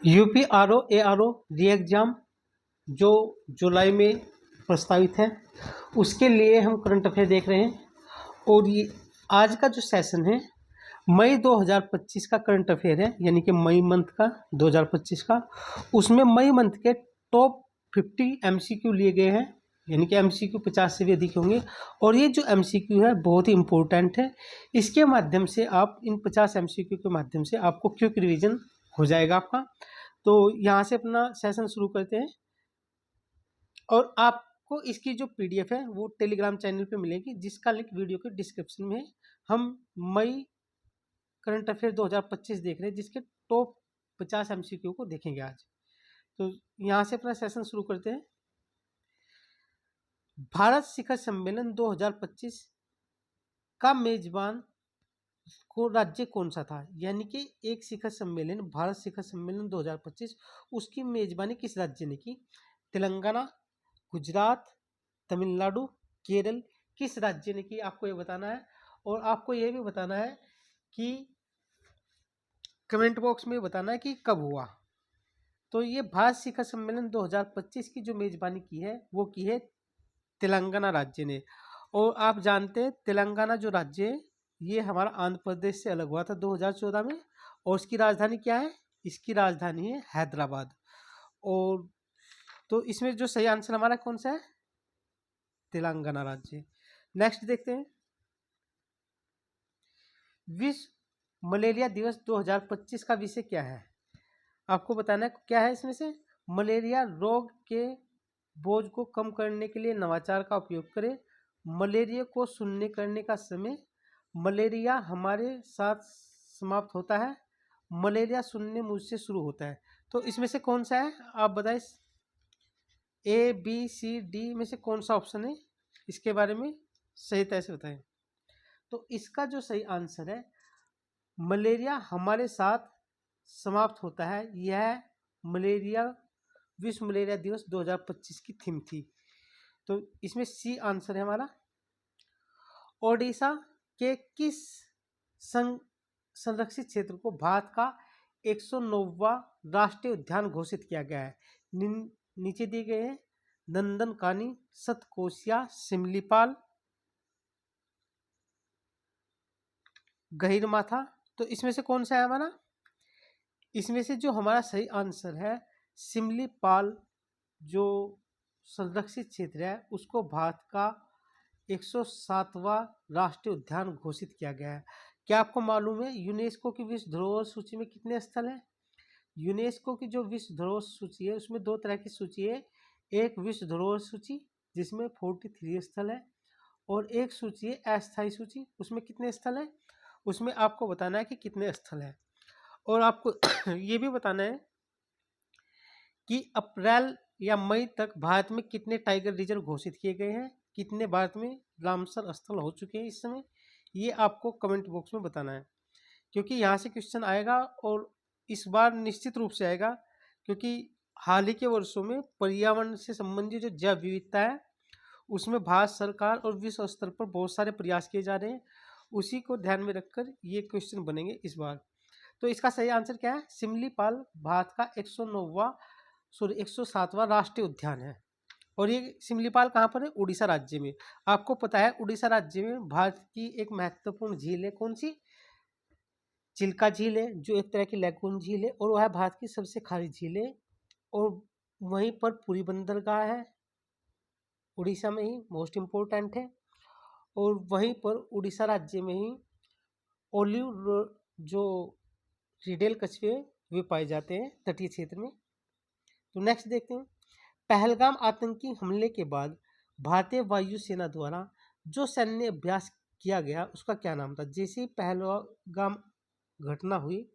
UP RO ARO री exam जो जुलाई में प्रस्तावित है, उसके लिए हम करंट अफेयर देख रहे हैं। और ये आज का जो सेशन है मई 2025 का करंट अफेयर है, यानी कि मई मंथ का 2025 का। उसमें मई मंथ के टॉप 50 एमसीक्यू लिए गए हैं, यानी कि एमसीक्यू 50 से भी अधिक होंगे। और ये जो एमसीक्यू है बहुत ही इम्पोर्टेंट है। इसके माध्यम से आप इन 50 एमसीक्यू के माध्यम से आपको क्विक रिवीजन हो जाएगा आपका। तो यहाँ से अपना सेशन शुरू करते हैं। और आपको इसकी जो पीडीएफ है वो टेलीग्राम चैनल पे मिलेगी, जिसका लिंक वीडियो के डिस्क्रिप्शन में है। हम मई करंट अफेयर 2025 देख रहे हैं, जिसके टॉप 50 एमसीक्यू को देखेंगे आज। तो यहाँ से अपना सेशन शुरू करते हैं। भारत शिखर सम्मेलन 2025 का मेजबान को राज्य कौन सा था, यानी कि एक शिखर सम्मेलन, भारत शिखर सम्मेलन 2025, उसकी मेजबानी किस राज्य ने की? तेलंगाना, गुजरात, तमिलनाडु, केरल, किस राज्य ने की, आपको ये बताना है। और आपको ये भी बताना है कि कमेंट बॉक्स में बताना है कि कब हुआ। तो ये भारत शिखर सम्मेलन 2025 की जो मेजबानी की है वो की है तेलंगाना राज्य ने। और आप जानते हैं तेलंगाना जो राज्य है ये हमारा आंध्र प्रदेश से अलग हुआ था 2014 में। और इसकी राजधानी क्या है? इसकी राजधानी है हैदराबाद। और तो इसमें जो सही आंसर हमारा कौन सा है? तेलंगाना राज्य। नेक्स्ट देखते हैं। विश्व मलेरिया दिवस 2025 का विषय क्या है? आपको बताना है क्या है इसमें से। मलेरिया रोग के बोझ को कम करने के लिए नवाचार का उपयोग करें। मलेरिया को शून्य करने का समय। मलेरिया हमारे साथ समाप्त होता है। मलेरिया शून्य मुझसे शुरू होता है। तो इसमें से कौन सा है आप बताएं। ए बी सी डी में से कौन सा ऑप्शन है इसके बारे में सही तरह से बताएं। तो इसका जो सही आंसर है मलेरिया हमारे साथ समाप्त होता है। यह मलेरिया विश्व मलेरिया दिवस 2025 की थीम थी। तो इसमें सी आंसर है हमारा। ओडिशा के किस संरक्षित क्षेत्र को भारत का 109वां राष्ट्रीय उद्यान घोषित किया गया है? नीचे दिए गए हैं नंदनकानी, सतकोशिया, सिमलीपाल, गहिरमाथा। तो इसमें से कौन सा है हमारा? इसमें से जो हमारा सही आंसर है सिमलीपाल जो संरक्षित क्षेत्र है उसको भारत का 107वां राष्ट्रीय उद्यान घोषित किया गया है। क्या आपको मालूम है यूनेस्को की विश्व धरोहर सूची में कितने स्थल हैं? यूनेस्को की जो विश्व धरोहर सूची है उसमें दो तरह की सूची है। एक विश्व धरोहर सूची जिसमें 43 स्थल है, और एक सूची है अस्थायी सूची, उसमें कितने स्थल हैं? उसमें आपको बताना है कि कितने स्थल हैं। और आपको ये भी बताना है कि अप्रैल या मई तक भारत में कितने टाइगर रिजर्व घोषित किए गए हैं, कितने भारत में रामसर स्थल हो चुके हैं इस समय, ये आपको कमेंट बॉक्स में बताना है। क्योंकि यहाँ से क्वेश्चन आएगा और इस बार निश्चित रूप से आएगा, क्योंकि हाल ही के वर्षों में पर्यावरण से संबंधित जो जैव विविधता है उसमें भारत सरकार और विश्व स्तर पर बहुत सारे प्रयास किए जा रहे हैं। उसी को ध्यान में रखकर ये क्वेश्चन बनेंगे इस बार। तो इसका सही आंसर क्या है? सिमलीपाल भारत का 107वां राष्ट्रीय उद्यान है। और ये सिमलीपाल कहाँ पर है? उड़ीसा राज्य में। आपको पता है उड़ीसा राज्य में भारत की एक महत्वपूर्ण झील है, कौन सी? चिल्का झील है, जो एक तरह की लैगून झील है और वह भारत की सबसे खारी झील है। और वहीं पर पुरी बंदरगाह है, उड़ीसा में ही मोस्ट इम्पोर्टेंट है। और वहीं पर उड़ीसा राज्य में ही ओलिव जो रिडेल कछुए वे पाए जाते हैं तटीय क्षेत्र में। तो नेक्स्ट देखते हैं। पहलगाम आतंकी हमले के बाद भारतीय वायुसेना द्वारा जो सैन्य अभ्यास किया गया उसका क्या नाम था? जैसे ही पहलगाम घटना हुई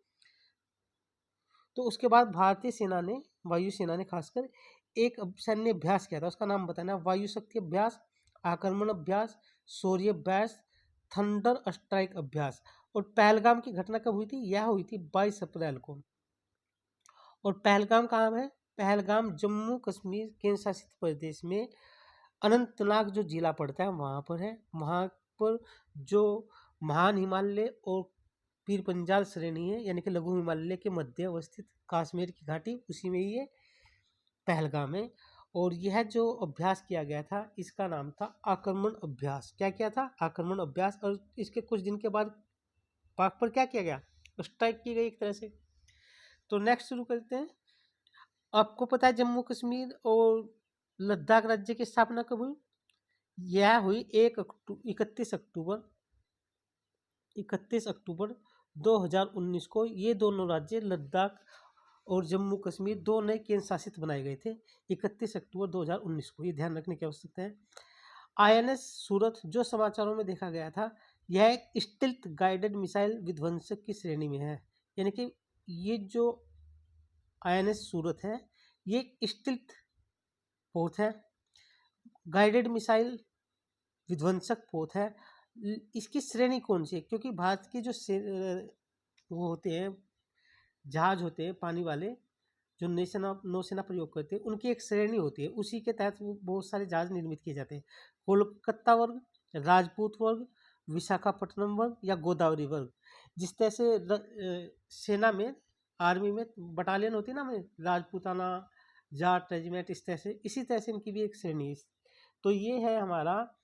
तो उसके बाद भारतीय सेना ने, वायुसेना ने खासकर एक सैन्य अभ्यास किया था, उसका नाम बताना। वायु शक्ति अभ्यास, आक्रमण अभ्यास, शौर्य अभ्यास, थंडर स्ट्राइक अभ्यास। और पहलगाम की घटना कब हुई थी? यह हुई थी 22 अप्रैल को। और पहलगाम कहाँ है? पहलगाम जम्मू कश्मीर केंद्र शासित प्रदेश में अनंतनाग जो जिला पड़ता है वहाँ पर है। वहाँ पर जो महान हिमालय और पीर पंजाल श्रेणी है, यानी कि लघु हिमालय के मध्य अवस्थित कश्मीर की घाटी, उसी में ये पहलगाम है। और यह जो अभ्यास किया गया था इसका नाम था आक्रमण अभ्यास। क्या किया था? आक्रमण अभ्यास। और इसके कुछ दिन के बाद पाक पर क्या किया गया? स्ट्राइक की गई एक तरह से। तो नेक्स्ट शुरू करते हैं। आपको पता है जम्मू कश्मीर और लद्दाख राज्य की स्थापना कब हुई? यह हुई 31 अक्टूबर 2019 को। ये दोनों राज्य लद्दाख और जम्मू कश्मीर दो नए केंद्र शासित बनाए गए थे 31 अक्टूबर 2019 को। ये ध्यान रखने की आवश्यकता है। INS सूरत जो समाचारों में देखा गया था, यह एक स्टिल्थ गाइडेड मिसाइल विध्वंसक की श्रेणी में है। यानी कि ये जो INS सूरत है ये एक स्टिल्थ पोत है, गाइडेड मिसाइल विध्वंसक पोत है। इसकी श्रेणी कौन सी है? क्योंकि भारत के जो वो होते हैं जहाज होते हैं पानी वाले, जो नौसेना प्रयोग करते हैं, उनकी एक श्रेणी होती है, उसी के तहत वो बहुत सारे जहाज निर्मित किए जाते हैं। कोलकाता वर्ग, राजपूत वर्ग, विशाखापट्टनम वर्ग या गोदावरी वर्ग। जिस तरह से सेना में, आर्मी में बटालियन होती है ना, हमें राजपूताना, जाट रेजिमेंट, इस तरह से, इसी तरह से इनकी भी एक श्रेणी है। तो ये है हमारा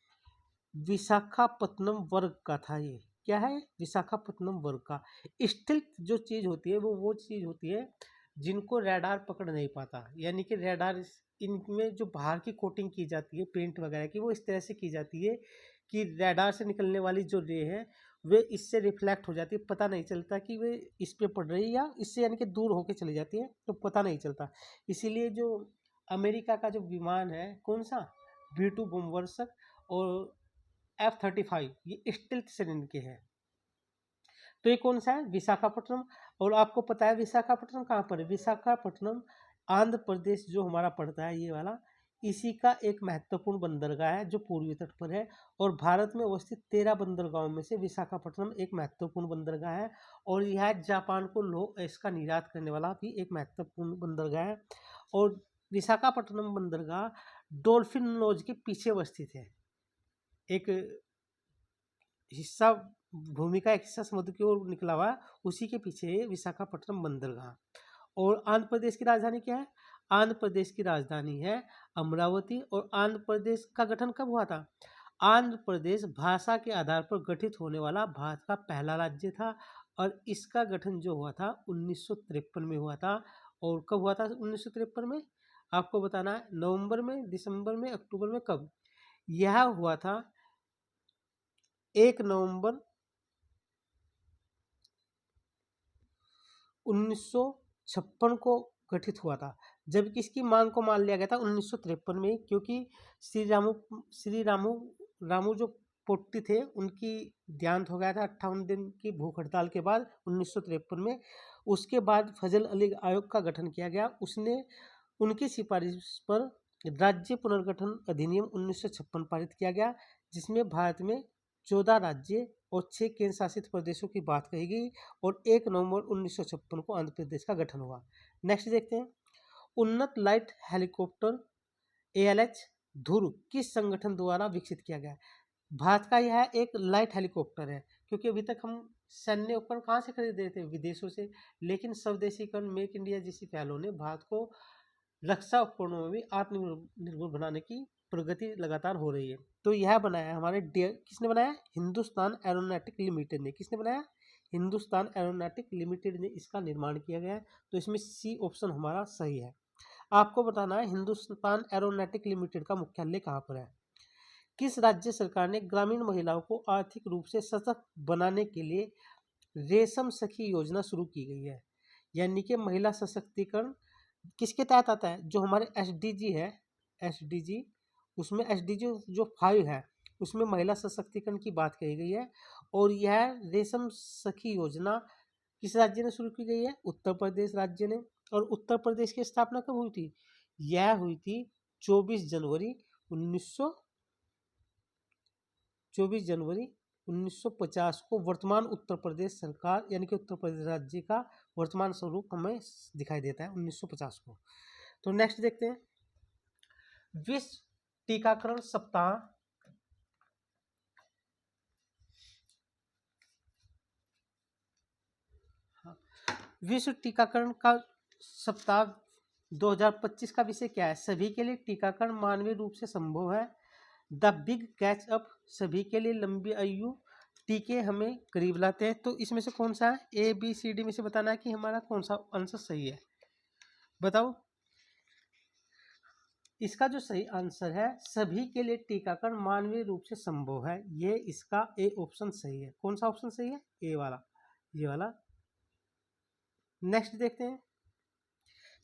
विशाखापट्टनम वर्ग का था। ये क्या है? विशाखापट्टनम वर्ग का। स्टिल्थ जो चीज होती है वो चीज होती है जिनको रडार पकड़ नहीं पाता। यानी कि रडार, इनमें जो बाहर की कोटिंग की जाती है पेंट वगैरह की, वो इस तरह से की जाती है कि रडार से निकलने वाली जो रे है वे इससे रिफ्लेक्ट हो जाती है, पता नहीं चलता कि वे इस पे पड़ रही है या इससे, यानी कि दूर होके चली जाती है, तो पता नहीं चलता। इसीलिए जो अमेरिका का जो विमान है, कौन सा, B-2 बमवर्षक और F-35, ये स्टिल्थ श्रेणी के हैं। तो ये कौन सा है? विशाखापट्टनम। और आपको पता है विशाखापट्टनम कहाँ पर है? विशाखापट्टनम आंध्र प्रदेश जो हमारा पड़ता है, ये वाला, इसी का एक महत्वपूर्ण बंदरगाह है जो पूर्वी तट पर है। और भारत में अवस्थित 13 बंदरगाहों में से विशाखापट्टनम एक महत्वपूर्ण बंदरगाह है। और यह जापान को लौह इसका निर्यात करने वाला भी एक महत्वपूर्ण बंदरगाह है। और विशाखापट्टनम बंदरगाह डॉल्फिन लॉज के पीछे अवस्थित है। एक हिस्सा भूमि का एक हिस्सा समुद्र की ओर निकला हुआ है, उसी के पीछे विशाखापट्टनम बंदरगाह। और आंध्र प्रदेश की राजधानी क्या है? आंध्र प्रदेश की राजधानी है अमरावती। और आंध्र प्रदेश का गठन कब हुआ था? आंध्र प्रदेश भाषा के आधार पर गठित होने वाला भारत का पहला राज्य था। और इसका गठन जो हुआ था 1953 में हुआ था। और कब हुआ था 1953 में? आपको बताना है नवंबर में, दिसंबर में, अक्टूबर में, कब? यह हुआ था 1 नवंबर 1956 को गठित हुआ था। जबकि इसकी मांग को मान लिया गया था 1953 में, क्योंकि रामू जो पोट्टी थे उनकी देहांत हो गया था 58 दिन की भूख हड़ताल के बाद 1953 में। उसके बाद फजल अली आयोग का गठन किया गया। उसने उनकी सिफारिश पर राज्य पुनर्गठन अधिनियम 1956 पारित किया गया, जिसमें भारत में 14 राज्य और 6 केंद्र शासित प्रदेशों की बात कही गई। और 1 नवंबर 1956 को आंध्र प्रदेश का गठन हुआ। नेक्स्ट देखते हैं। उन्नत लाइट हेलीकॉप्टर ALH ध्रुव किस संगठन द्वारा विकसित किया गया? भारत का यह एक लाइट हेलीकॉप्टर है, क्योंकि अभी तक हम सैन्य उपकरण कहाँ से खरीद रहे थे? विदेशों से। लेकिन स्वदेशीकरण, मेक इंडिया जैसी पहलों ने भारत को रक्षा उपकरणों में भी आत्मनिर्भर बनाने की प्रगति लगातार हो रही है। तो यह बनाया हमारे किसने बनाया? हिंदुस्तान एरोनॉटिक लिमिटेड ने। किसने बनाया? हिंदुस्तान एरोनॉटिक लिमिटेड ने इसका निर्माण किया गया है। तो इसमें C ऑप्शन हमारा सही है। आपको बताना है हिंदुस्तान एरोनॉटिक लिमिटेड का मुख्यालय कहाँ पर है? किस राज्य सरकार ने ग्रामीण महिलाओं को आर्थिक रूप से सशक्त बनाने के लिए रेशम सखी योजना शुरू की गई है? यानी कि महिला सशक्तिकरण किसके तहत आता है? जो हमारे SDG है, SDG, उसमें SDG जो 5 है उसमें महिला सशक्तिकरण की बात कही गई है। और यह रेशम सखी योजना किस राज्य ने शुरू की गई है? उत्तर प्रदेश राज्य ने। और उत्तर प्रदेश की स्थापना कब हुई थी? यह हुई थी 24 जनवरी 1950 को। वर्तमान उत्तर प्रदेश सरकार, यानी कि उत्तर प्रदेश राज्य का वर्तमान स्वरूप हमें दिखाई देता है 1950 को। तो नेक्स्ट देखते हैं। विश्व टीकाकरण सप्ताह विश्व टीकाकरण का सप्ताह 2025 का विषय क्या है? सभी के लिए टीकाकरण मानवीय रूप से संभव है। द बिग कैच अप, सभी के लिए लंबी आयु, टीके हमें करीब लाते हैं। तो इसमें से कौन सा है? ए बी सी डी में से बताना है कि हमारा कौन सा आंसर सही है। बताओ। इसका जो सही आंसर है, सभी के लिए टीकाकरण मानवीय रूप से संभव है, ये इसका ए ऑप्शन सही है। कौन सा ऑप्शन सही है? ए वाला, ये वाला। नेक्स्ट देखते हैं।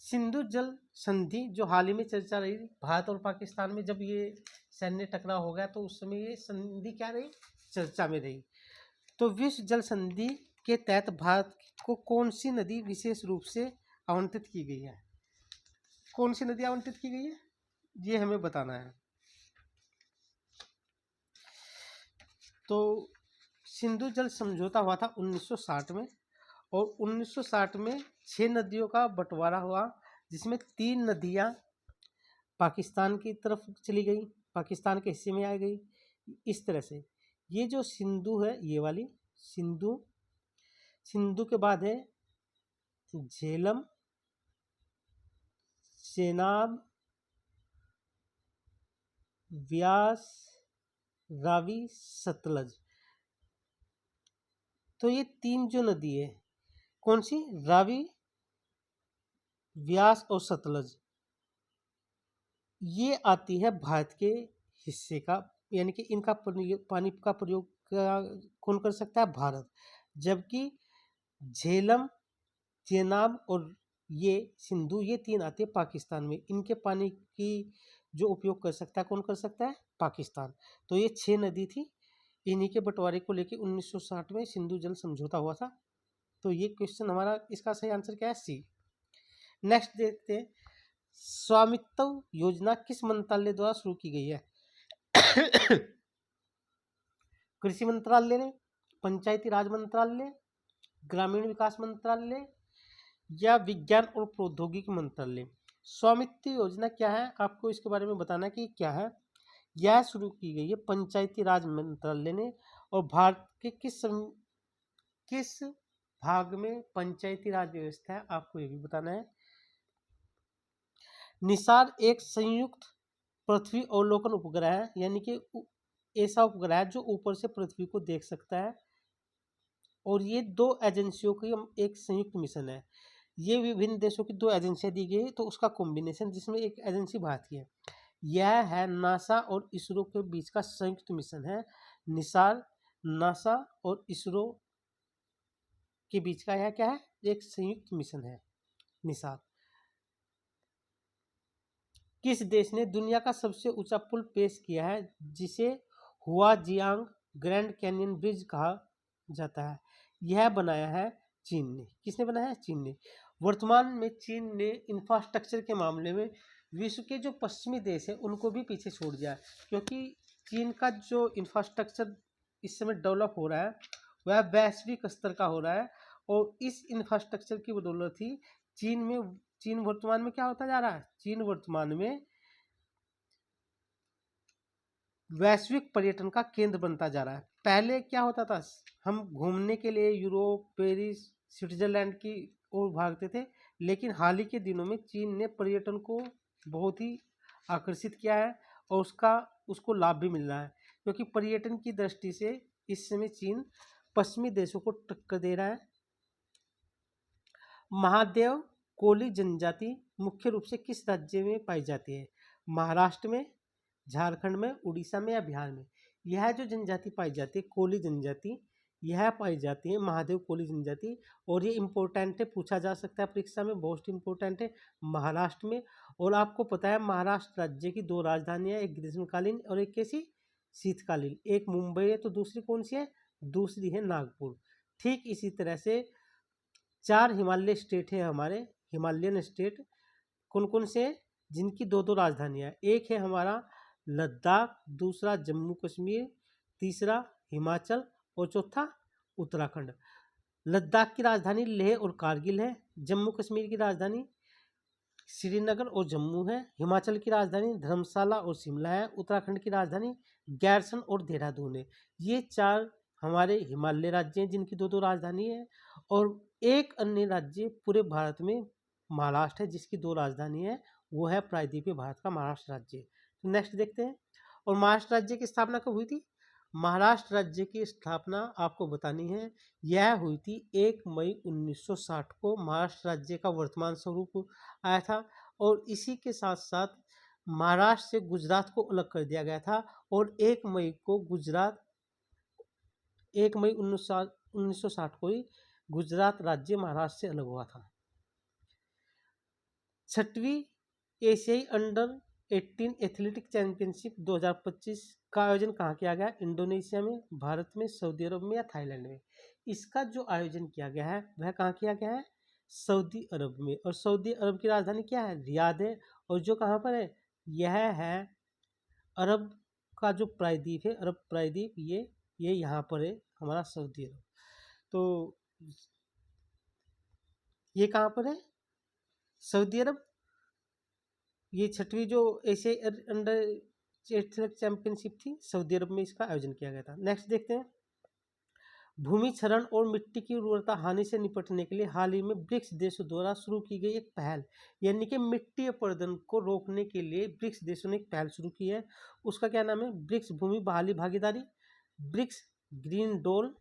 सिंधु जल संधि जो हाल ही में चर्चा रही भारत और पाकिस्तान में, जब ये सैन्य टकराव हो गया तो उस समय ये संधि क्या रही? चर्चा में रही। तो विश्व जल संधि के तहत भारत को कौन सी नदी विशेष रूप से आवंटित की गई है? कौन सी नदी आवंटित की गई है, ये हमें बताना है। तो सिंधु जल समझौता हुआ था 1960 में, और 1960 में 6 नदियों का बंटवारा हुआ, जिसमें 3 नदियां पाकिस्तान की तरफ चली गई, पाकिस्तान के हिस्से में आ गई। इस तरह से ये जो सिंधु है, ये वाली सिंधु, सिंधु के बाद है झेलम, चेनाब, व्यास, रावी, सतलज। तो ये 3 जो नदी है, कौन सी? रावी, व्यास और सतलज, ये आती है भारत के हिस्से का, यानी कि इनका पानी का प्रयोग कौन कर सकता है? भारत। जबकि झेलम, चेनाब और ये सिंधु, ये 3 आते हैं पाकिस्तान में। इनके पानी की जो उपयोग कर सकता है, कौन कर सकता है? पाकिस्तान। तो ये 6 नदी थी, इन्हीं के बंटवारे को लेकर 1960 में सिंधु जल समझौता हुआ था। तो ये क्वेश्चन हमारा, इसका सही आंसर क्या है? सी। नेक्स्ट देखते हैं। स्वामित्व योजना किस मंत्रालय द्वारा शुरू की गई है? कृषि मंत्रालय ने, पंचायती राज मंत्रालय, ग्रामीण विकास मंत्रालय, या विज्ञान और प्रौद्योगिकी मंत्रालय। स्वामित्व योजना क्या है, आपको इसके बारे में बताना कि क्या है। यह शुरू की गई है पंचायती राज मंत्रालय ने, और भारत के किस भाग में पंचायती राज व्यवस्था है, आपको ये भी बताना है। निसार एक संयुक्त पृथ्वी अवलोकन उपग्रह है, यानी कि ऐसा उपग्रह है जो ऊपर से पृथ्वी को देख सकता है, और ये 2 एजेंसियों की एक संयुक्त मिशन है। ये विभिन्न देशों की 2 एजेंसियां दी गई, तो उसका कॉम्बिनेशन, जिसमें एक एजेंसी भारत की है। यह है नासा और इसरो के बीच का संयुक्त मिशन है। निसार, नासा और इसरो के बीच का यह क्या है? एक संयुक्त मिशन है, निसार। किस देश ने दुनिया का सबसे ऊंचा पुल पेश किया है, जिसे हुआजियांग ग्रैंड कैनियन ब्रिज कहा जाता है? यह बनाया है चीन ने। किसने बनाया है? चीन ने। वर्तमान में चीन ने इंफ्रास्ट्रक्चर के मामले में विश्व के जो पश्चिमी देश है उनको भी पीछे छोड़ दिया है, क्योंकि चीन का जो इंफ्रास्ट्रक्चर इस समय डेवलप हो रहा है वह वैश्विक स्तर का हो रहा है, और इस इंफ्रास्ट्रक्चर की बदौलत ही चीन वर्तमान में क्या होता जा रहा है? चीन वर्तमान में वैश्विक पर्यटन का केंद्र बनता जा रहा है। पहले क्या होता था? हम घूमने के लिए यूरोप, पेरिस, स्विट्जरलैंड की ओर भागते थे, लेकिन हाल ही के दिनों में चीन ने पर्यटन को बहुत ही आकर्षित किया है, और उसको लाभ भी मिल रहा है, क्योंकि पर्यटन की दृष्टि से इस समय चीन पश्चिमी देशों को टक्कर दे रहा है। महादेव कोली जनजाति मुख्य रूप से किस राज्य में पाई जाती है? महाराष्ट्र में, झारखंड में, उड़ीसा में, या बिहार में? यह जो जनजाति पाई जाती है, कोली जनजाति, यह पाई जाती है महादेव कोली जनजाति, और ये इम्पोर्टेंट है, पूछा जा सकता है परीक्षा में, बहुत इम्पोर्टेंट है, महाराष्ट्र में। और आपको पता है महाराष्ट्र राज्य की 2 राजधानियां, एक ग्रीष्मकालीन और एक कैसी? शीतकालीन। एक मुंबई है, तो दूसरी कौन सी है? दूसरी है नागपुर। ठीक इसी तरह से 4 हिमालय स्टेट है हमारे, हिमालयन स्टेट। कौन कौन से? जिनकी 2 राजधानियां हैं। एक है हमारा लद्दाख, दूसरा जम्मू कश्मीर, तीसरा हिमाचल, और चौथा उत्तराखंड। लद्दाख की राजधानी लेह और कारगिल है, जम्मू कश्मीर की राजधानी श्रीनगर और जम्मू है, हिमाचल की राजधानी धर्मशाला और शिमला है, उत्तराखंड की राजधानी गैरसन और देहरादून है। ये 4 हमारे हिमालय राज्य हैं जिनकी दो दो राजधानी है, और एक अन्य राज्य पूरे भारत में महाराष्ट्र है जिसकी दो राजधानी है, वो है प्रायद्वीपीय भारत का महाराष्ट्र राज्य। तो नेक्स्ट देखते हैं। और महाराष्ट्र राज्य की स्थापना कब हुई थी? महाराष्ट्र राज्य की स्थापना आपको बतानी है, यह हुई थी 1 मई 1960 को। महाराष्ट्र राज्य का वर्तमान स्वरूप आया था, और इसी के साथ साथ महाराष्ट्र से गुजरात को अलग कर दिया गया था, और 1 मई को गुजरात 1 मई 1960 को ही गुजरात राज्य महाराष्ट्र से अलग हुआ था। 6वीं एशियाई अंडर 18 एथलेटिक चैंपियनशिप 2025 का आयोजन कहाँ किया गया? इंडोनेशिया में, भारत में, सऊदी अरब में या थाईलैंड में? इसका जो आयोजन किया गया है वह कहाँ किया गया है? सऊदी अरब में। और सऊदी अरब की राजधानी क्या है? रियाद है। और जो कहाँ पर है? यह है अरब का जो प्रायद्वीप है, अरब प्रायद्वीप, ये यहाँ पर है हमारा सऊदी अरब। तो ये कहाँ पर है? सऊदी अरब। ये 6वीं जो एशियाई अंडर एथलेटिक चैंपियनशिप थी, सऊदी अरब में इसका आयोजन किया गया था। नेक्स्ट देखते हैं। भूमि क्षरण और मिट्टी की उर्वरता हानि से निपटने के लिए हाल ही में ब्रिक्स देशों द्वारा शुरू की गई एक पहल, यानी कि मिट्टी अपरदन को रोकने के लिए ब्रिक्स देशों ने एक पहल शुरू की है। उसका क्या नाम है? ब्रिक्स भूमि बहाली भागीदारी, ब्रिक्स ग्रीन डोल,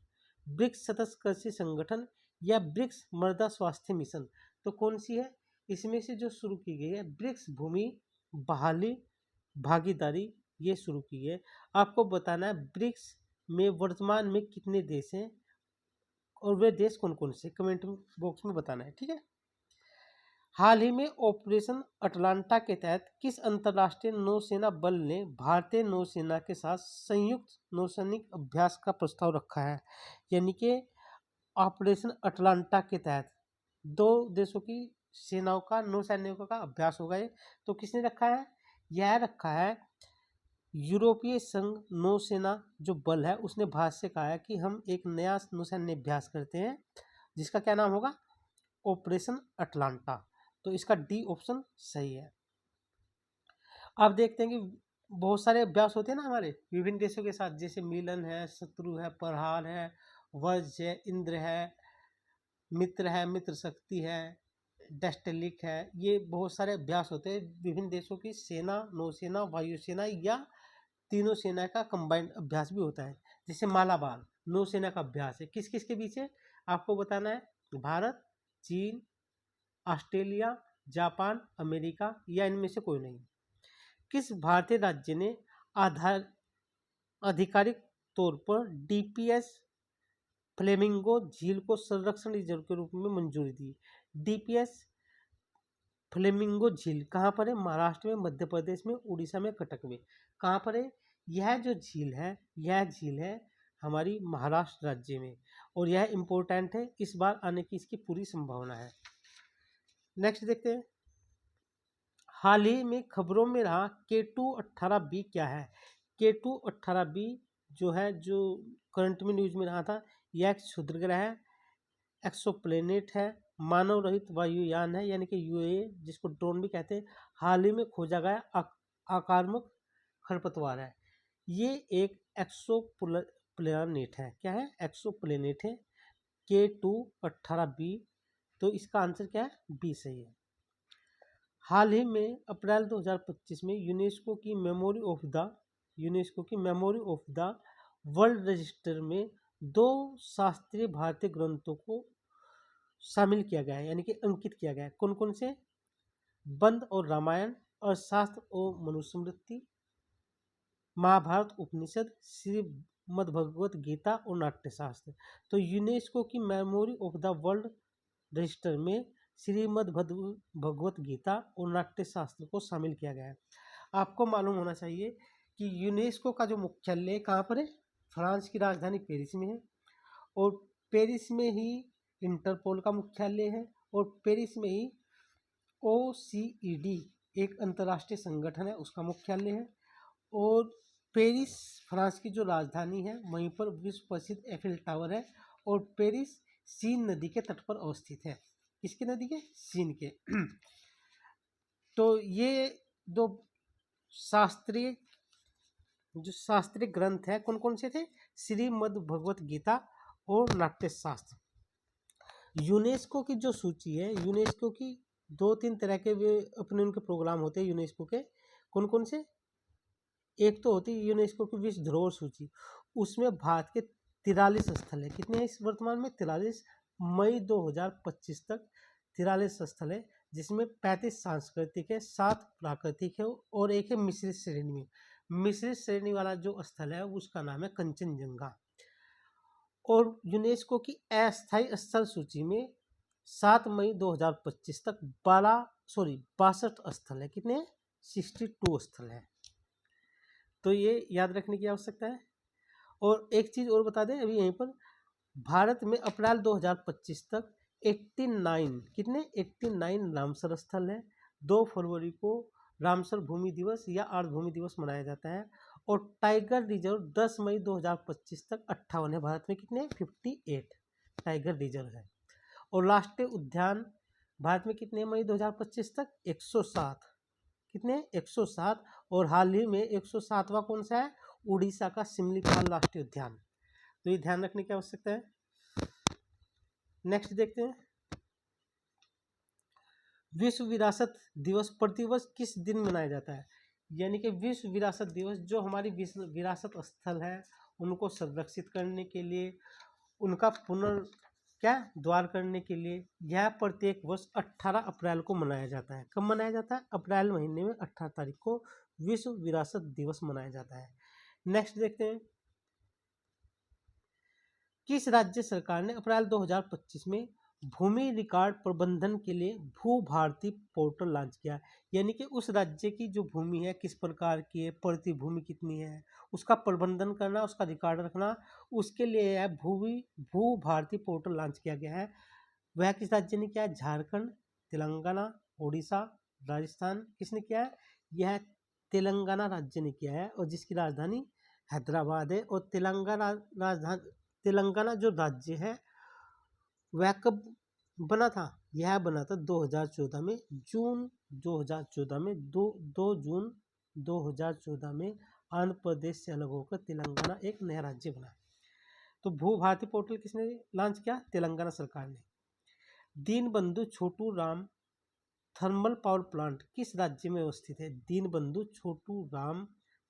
ब्रिक्स सतत कृषि संगठन, या ब्रिक्स मृदा स्वास्थ्य मिशन। तो कौन सी है? इसमें से जो शुरू की गई है ब्रिक्स भूमि बहाली भागीदारी, ये शुरू की है। आपको बताना है ब्रिक्स में वर्तमान में कितने देश हैं और वे देश कौन कौन से, कमेंट बॉक्स में बताना है, ठीक है। हाल ही में ऑपरेशन अटलांटा के तहत किस अंतर्राष्ट्रीय नौसेना बल ने भारतीय नौसेना के साथ संयुक्त नौसैनिक अभ्यास का प्रस्ताव रखा है? यानी कि ऑपरेशन अटलांटा के तहत दो देशों की सेनाओं का, नौसैनिकों का अभ्यास होगा। ये तो किसने रखा है? यह रखा है यूरोपीय संघ नौसेना जो बल है, उसने भारत से कहा है कि हम एक नया नौसैन्य अभ्यास करते हैं जिसका क्या नाम होगा? Operation Atlanta. तो इसका डी ऑप्शन सही है। आप देखते हैं कि बहुत सारे अभ्यास होते हैं ना हमारे विभिन्न देशों के साथ, जैसे मिलन है, शत्रु है, प्रहार है, वज्र है, इंद्र है, मित्र है, मित्र शक्ति है, डेस्टेलिक है। ये बहुत सारे अभ्यास होते हैं विभिन्न देशों की सेना, नौसेना, वायुसेना या तीनों सेना का कंबाइंड अभ्यास भी होता है। जैसे मालाबार नौसेना का अभ्यास है, किस किस के बीच है आपको बताना है? भारत, चीन, ऑस्ट्रेलिया, जापान, अमेरिका, या इनमें से कोई नहीं। किस भारतीय राज्य ने आधार आधिकारिक तौर पर डीपीएस फ्लेमिंगो झील को संरक्षण रिजर्व के रूप में मंजूरी दी? डीपीएस फ्लेमिंगो झील कहाँ पर है? महाराष्ट्र में, मध्य प्रदेश में, उड़ीसा में, कटक में। कहाँ पर है? यह जो झील है, यह झील है हमारी महाराष्ट्र राज्य में, और यह इम्पोर्टेंट है, इस बार आने की इसकी पूरी संभावना है। नेक्स्ट देखते हैं। हाल ही में खबरों में रहा K2-18b क्या है? K2-18b जो है, जो करंट में न्यूज में रहा था, यह एक क्षुद्र ग्रह है, एक्सोप्लेनेट है, मानव रहित वायुयान है, यानी कि यूए जिसको ड्रोन भी कहते हैं। हाल ही में खोजा गया आक्रामक खरपतवार है। ये एक एक्सोप्लेनेट है। क्या है? एक्सोप्लेनेट है। K2-18b। तो इसका आंसर क्या है? बी सही है। हाल ही में अप्रैल 2025 में यूनेस्को की memory of the world register में दो शास्त्रीय भारतीय ग्रंथों को शामिल किया गया है, यानी कि अंकित किया गया है। कौन कौन से? बंद और रामायण, अर्थशास्त्र और मनुस्मृति, महाभारत उपनिषद, श्रीमद् भगवत गीता और नाट्यशास्त्र। तो यूनेस्को की memory of the world register में श्रीमद् भगवत गीता और नाट्यशास्त्र को शामिल किया गया है। आपको मालूम होना चाहिए कि यूनेस्को का जो मुख्यालय कहाँ पर है? फ्रांस की राजधानी पेरिस में है, और पेरिस में ही इंटरपोल का मुख्यालय है, और पेरिस में ही OCED एक अंतर्राष्ट्रीय संगठन है, उसका मुख्यालय है। और पेरिस फ्रांस की जो राजधानी है, वहीं पर विश्व प्रसिद्ध एफिल टावर है, और पेरिस सीन नदी के तट पर अवस्थित है। किसकी नदी के? सीन के। तो ये दो शास्त्रीय ग्रंथ है, कौन कौन से थे? श्रीमद् भगवत गीता और नाट्य शास्त्र। यूनेस्को की जो सूची है, यूनेस्को की 2-3 तरह के वे अपने उनके प्रोग्राम होते हैं यूनेस्को के। कौन कौन से? एक तो होती है यूनेस्को की विश्व धरोहर सूची, उसमें भारत के 43 स्थल है। कितने हैं इस वर्तमान में? 43। मई 2025 तक 43 स्थल है, जिसमें 35 सांस्कृतिक है, 7 प्राकृतिक है और एक है मिश्रित श्रेणी में। मिश्रित श्रेणी वाला जो स्थल है उसका नाम है कंचनजंगा। और यूनेस्को की अस्थायी स्थल सूची में 7 मई 2025 तक 62 स्थल है। कितने हैं? 62 स्थल है। तो ये याद रखने की आवश्यकता है। और एक चीज और बता दें अभी यहीं पर, भारत में अप्रैल 2025 तक 89 कितने 89 रामसर स्थल है। 2 फरवरी को रामसर भूमि दिवस या आर्द्र भूमि दिवस मनाया जाता है। और टाइगर रिजर्व 10 मई 2025 तक 58 है। भारत में कितने? 58 टाइगर रिजर्व है। और राष्ट्रीय उद्यान भारत में कितने मई 2025 तक? 107। कितने? 107। और हाल ही में 107वां कौन सा है? उड़ीसा का सिमलीपाल राष्ट्रीय उद्यान। तो ये ध्यान रखने की आवश्यकता है। नेक्स्ट देखते हैं, विश्व विरासत दिवस प्रतिवर्ष किस दिन मनाया जाता है? यानी कि विश्व विरासत दिवस, जो हमारी विश्व विरासत स्थल है उनको संरक्षित करने के लिए, उनका द्वार करने के लिए यह प्रत्येक वर्ष 18 अप्रैल को मनाया जाता है। कब मनाया जाता है? अप्रैल महीने में 18 तारीख को विश्व विरासत दिवस मनाया जाता है। नेक्स्ट देखते हैं, किस राज्य सरकार ने अप्रैल 2025 में भूमि रिकॉर्ड प्रबंधन के लिए भू भारती पोर्टल लॉन्च किया? यानी कि उस राज्य की जो भूमि है किस प्रकार की है, प्रति भूमि कितनी है, उसका प्रबंधन करना, उसका रिकॉर्ड रखना, उसके लिए यह भू भारती पोर्टल लॉन्च किया गया है। वह किस राज्य ने किया है? झारखंड, तेलंगाना, उड़ीसा, राजस्थान। किसने किया है? यह तेलंगाना राज्य ने किया है और जिसकी राजधानी हैदराबाद है। और तेलंगाना जो राज्य है वह कब बना था? यह बना था 2014 में, जून 2014 में, 2 जून 2014 में आंध्र प्रदेश से अलग होकर तेलंगाना एक नया राज्य बना। तो भू भारती पोर्टल किसने लॉन्च किया? तेलंगाना सरकार ने। Deenbandhu Chhotu Ram thermal power plant किस राज्य में अवस्थित है? Deenbandhu Chhotu Ram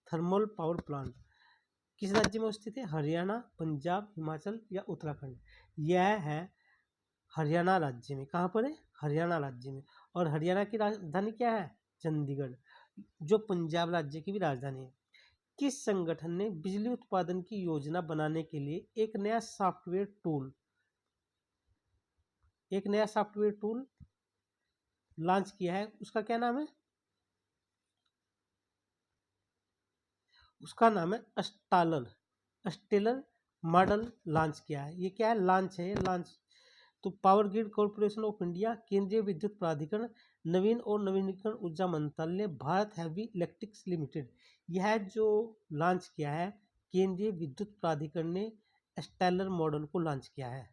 thermal power plant किस राज्य में स्थित है? हरियाणा, पंजाब, हिमाचल या उत्तराखंड? यह है हरियाणा राज्य में। कहाँ पर है? हरियाणा राज्य में। और हरियाणा की राजधानी क्या है? चंडीगढ़, जो पंजाब राज्य की भी राजधानी है। किस संगठन ने बिजली उत्पादन की योजना बनाने के लिए एक नया सॉफ्टवेयर टूल लॉन्च किया है? उसका क्या नाम है? उसका नाम है स्टेलर मॉडल लॉन्च किया है। ये क्या है? लॉन्च है, लॉन्च। तो power grid corporation of India, केंद्रीय विद्युत प्राधिकरण, नवीन और नवीनीकरण ऊर्जा मंत्रालय, भारत हैवी इलेक्ट्रिक्स लिमिटेड, यह जो लॉन्च किया है केंद्रीय विद्युत प्राधिकरण ने स्टेलर मॉडल को लॉन्च किया है।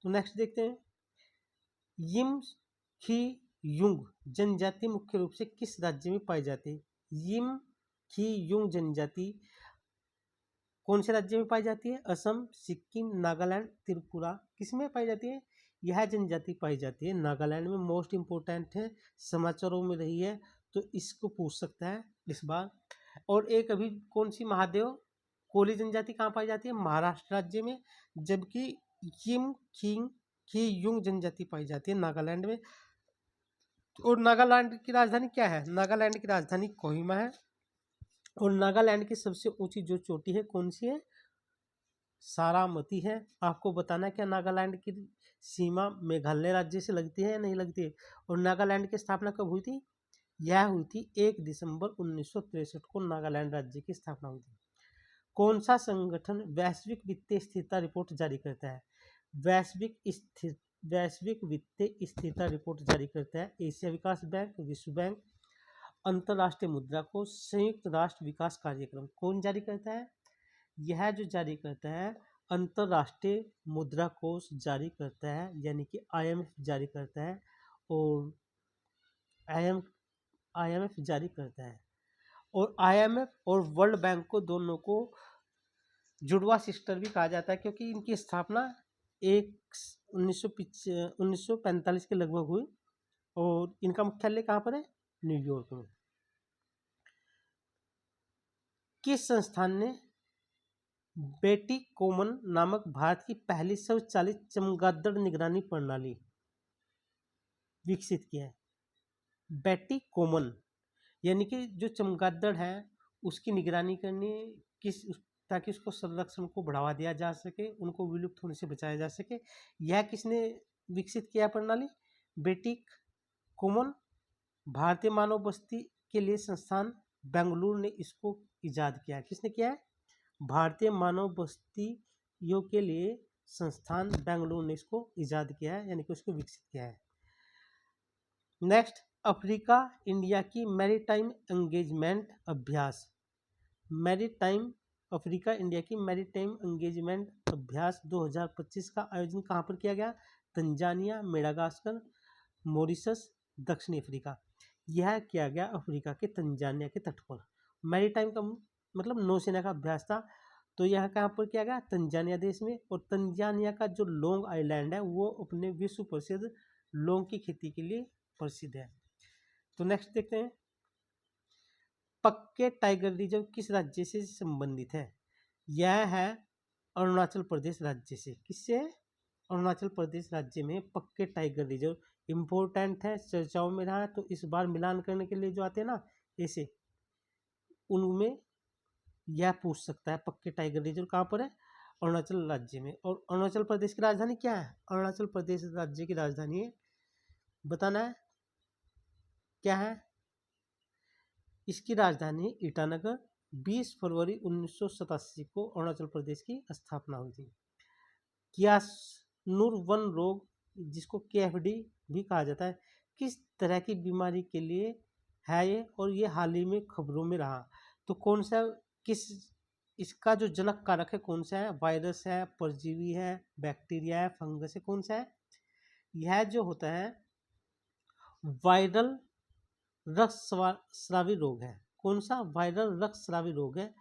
तो नेक्स्ट देखते हैं, यिम खी युंग जनजाति मुख्य रूप से किस राज्य में पाई जाती है? यिम खी युंग जनजाति कौन से राज्य में पाई जाती है? असम, सिक्किम, नागालैंड, त्रिपुरा। किसमें पाई जाती है? यह जनजाति पाई जाती है नागालैंड में। मोस्ट इंपोर्टेंट है, समाचारों में रही है, तो इसको पूछ सकता है इस बार। और एक अभी कौन सी महादेव कोली जनजाति कहाँ पाई जाती है? महाराष्ट्र राज्य में। जबकि यिम खिंग खी युंग जनजाति पाई जाती है नागालैंड में। और नागालैंड की राजधानी क्या है? नागालैंड की राजधानी कोहिमा है। और नागालैंड की सबसे ऊंची जो चोटी है कौन सी है? सारामती है। आपको बताना है क्या नागालैंड की सीमा मेघालय राज्य से लगती है या नहीं लगती है? और नागालैंड की स्थापना कब हुई थी? यह हुई थी 1 दिसंबर 1963 को नागालैंड राज्य की स्थापना हुई थी। कौन सा संगठन वैश्विक वित्तीय स्थिरता रिपोर्ट जारी करता है? वैश्विक वित्तीय स्थिरता रिपोर्ट जारी करता है एशिया विकास बैंक, विश्व बैंक, अंतर्राष्ट्रीय मुद्रा कोष, संयुक्त राष्ट्र विकास कार्यक्रम। कौन जारी करता है? यह जो जारी करता है अंतर्राष्ट्रीय मुद्रा कोष जारी करता है, यानी कि IMF जारी करता है। और IMF जारी करता है। और IMF और वर्ल्ड बैंक को दोनों को जुड़वा सिस्टर भी कहा जाता है, क्योंकि इनकी स्थापना 1945 के लगभग हुई और इनका मुख्यालय कहाँ पर है? न्यूयॉर्क में। किस संस्थान ने बेटी कोमन नामक भारत की पहली स्वचालित चमगादड़ निगरानी प्रणाली विकसित किया है? बेटी कोमन यानी कि जो चमगादड़ है उसकी निगरानी करनी ताकि उसको संरक्षण को बढ़ावा दिया जा सके, उनको विलुप्त होने से बचाया जा सके। यह किसने विकसित किया प्रणाली? बेटी कोमन। भारतीय मानव बस्ती के लिए संस्थान बेंगलुरु ने इसको इजाद किया। किसने किया है? भारतीय मानव बस्तियों के लिए संस्थान बेंगलुरु ने इसको इजाद किया है, यानी कि उसको विकसित किया है। नेक्स्ट, अफ्रीका इंडिया की मैरीटाइम एंगेजमेंट अभ्यास। अफ्रीका इंडिया की मैरीटाइम एंगेजमेंट अभ्यास 2025 का आयोजन कहाँ पर किया गया? तंजानिया, मेडागास्कर, मॉरिशस, दक्षिणी अफ्रीका। यह किया गया अफ्रीका के तंजानिया के तट पर। मैरीटाइम का मतलब नौसेना का अभ्यास था, तो यह कहाँ पर किया गया? तंजानिया देश में। और तंजानिया का जो लोंग आइलैंड है वो अपने विश्व प्रसिद्ध लौंग की खेती के लिए प्रसिद्ध है। तो नेक्स्ट देखते हैं, पक्के टाइगर रिजर्व किस राज्य से संबंधित है? यह है अरुणाचल प्रदेश राज्य से। किससे? अरुणाचल प्रदेश राज्य में पक्के टाइगर रिजर्व इम्पोर्टेंट है, चर्चाओं में रहा है। तो इस बार मिलान करने के लिए जो आते हैं ना ऐसे, उनमें यह पूछ सकता है पक्के टाइगर रिजर्व कहाँ पर है? अरुणाचल राज्य में। और अरुणाचल प्रदेश की राजधानी क्या है? अरुणाचल प्रदेश राज्य की राजधानी है, बताना है क्या है? इसकी राजधानी ईटानगर। 20 फरवरी 1987 को अरुणाचल प्रदेश की स्थापना हुई थी। कियासनुर वन रोग, जिसको KFD भी कहा जाता है, किस तरह की बीमारी के लिए है ये, और ये हाल ही में खबरों में रहा। तो कौन सा, किस, इसका जो जनक कारक है कौन सा है? वायरस है, परजीवी है, बैक्टीरिया है, फंगस है, कौन सा है? यह जो होता है वायरल रक्तस्रावी रोग है। कौन सा? वायरल रक्तस्रावी रोग है,